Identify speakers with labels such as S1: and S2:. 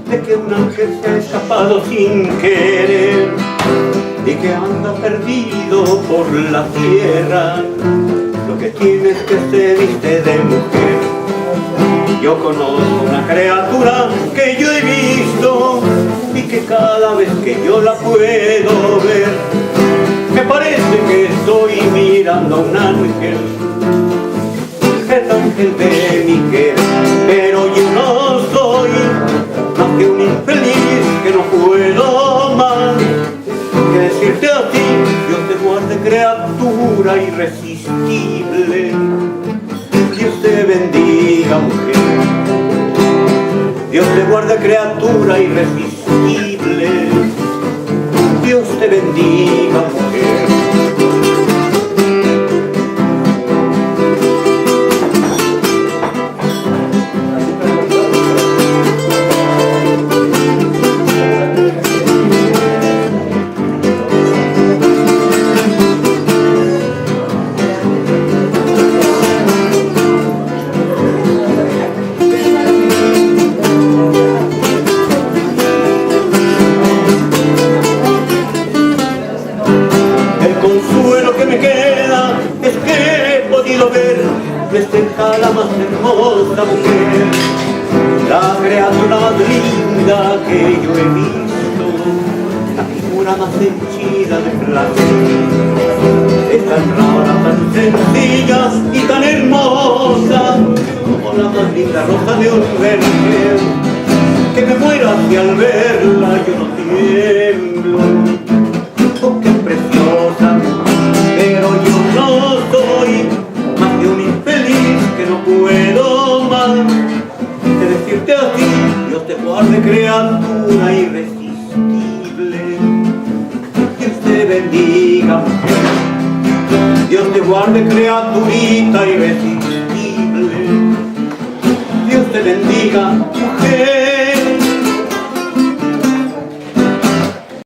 S1: de que un ángel se ha escapado sin querer y que anda perdido por la tierra. Lo que tiene es que se viste de mujer. Yo conozco una criatura que yo he visto y que cada vez que yo la puedo ver me parece que estoy mirando a un ángel, el ángel de mi querer. Pero yo no soy más que un infeliz que no puedo más que decirte a ti: Dios te guarde, criatura irresistible. Dios te bendiga, mujer. Dios te guarde, criatura irresistible. Dios te bendiga, mujer. Festeja la más hermosa mujer, la criatura más linda que yo he visto, la figura más henchida de placer. Es tan rara, tan sencilla y tan hermosa como la más linda rosa de un vergel, que me muero si al verla yo no tiemblo. Oh, qué preciosa, pero yo no soy más que un infeliz que no puedo más que decirte a ti: Dios te guarde, criatura irresistible. Dios te bendiga, mujer. Dios te guarde, criaturita irresistible. Dios te bendiga.